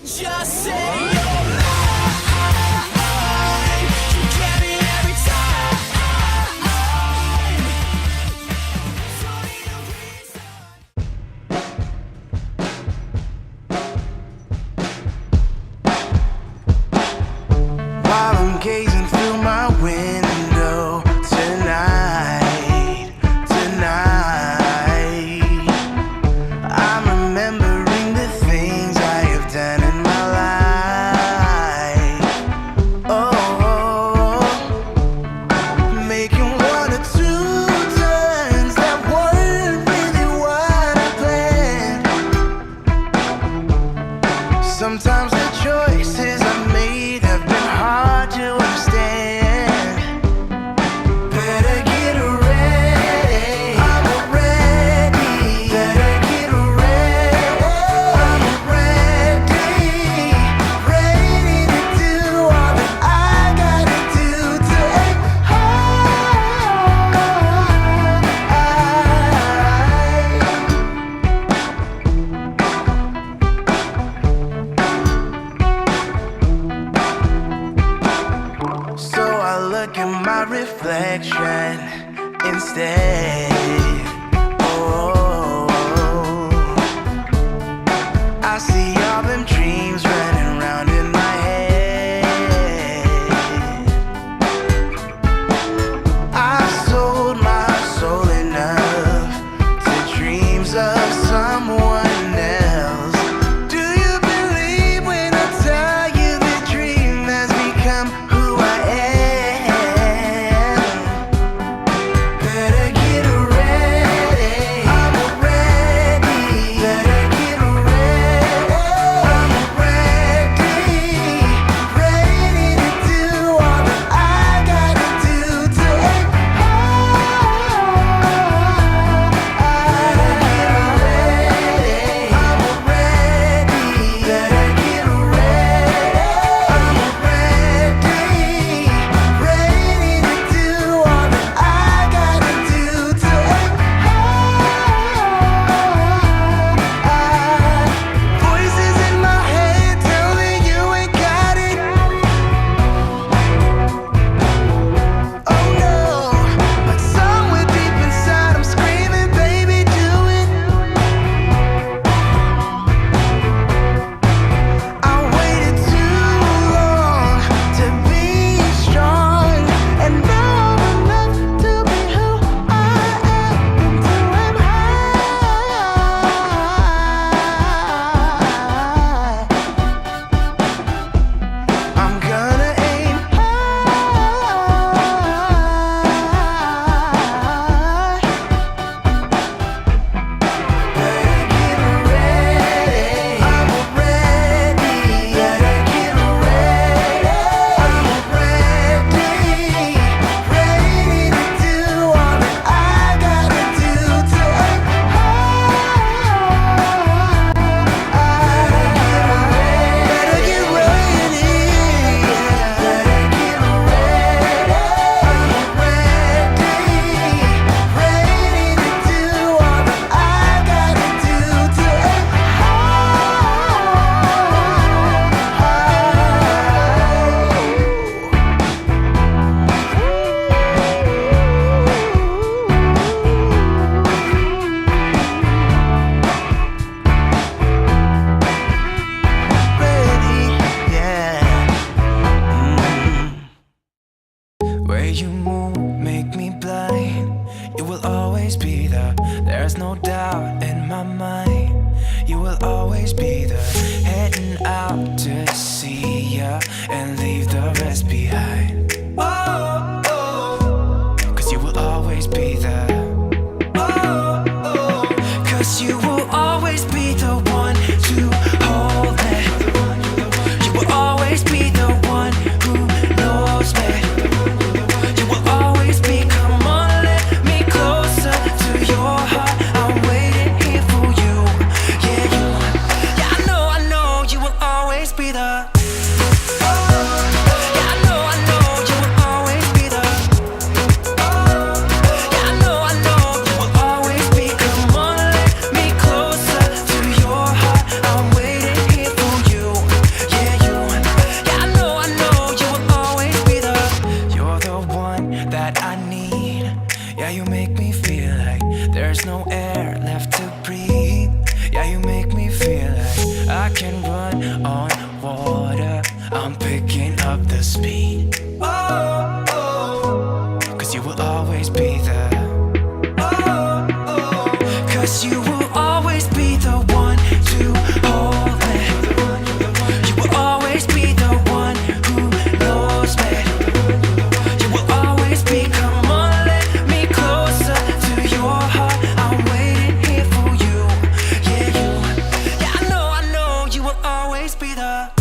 Just say your line. You get me every time. While I'm gazing through my window tonight, I'm remembering the things I have done in my life. Oh, making one or two turns that weren't really what I planned. Sometimes the choices I made have been hard to understand. Better get ready, I'm ready. Better get ready, I'm ready. Ready to do all that I gotta do to aim high. So I look at my reflection instead. Oh, I see all them dreams running round in my head. I sold my soul enough to dreams of someone else. Do you believe when I tell you the dream has become who I am? Better get ready, I'm ready. Better get ready, I'm ready. Ready to do all that I gotta do to aim high. I'm ready, better get ready, I'm ready. Ready to do all that I gotta do to aim high. Voices in my head tell me you ain't got it. Oh no, but somewhere deep inside I'm screaming, baby, do it. I waited too long to be strong, and now I'm enough to be who I am until I'm high. I'm gonna aim high. Better get ready, I'm ready. Better get ready, I'm ready. Ready to do all that I gotta do to aim high. Better get ready, better get ready, I'm ready. Ready to do all that I gotta do to aim ready, yeah. Where you move, make me blind. You will always be there. There's no doubt in my mind. You will always be there. Heading out to see ya and leave the rest behind. Oh, oh, 'cause you will always be there. Oh, oh, 'cause you will always be the one to hold me. You will always be the one who knows me. You will always be, come on, let me closer to your heart. I'm waiting here for you. Yeah, yeah, I know, you will always be the. Yeah, I know, you will always be the. Yeah, I know, you will always be. Come on, let me closer to your heart. I'm waiting here for you. be the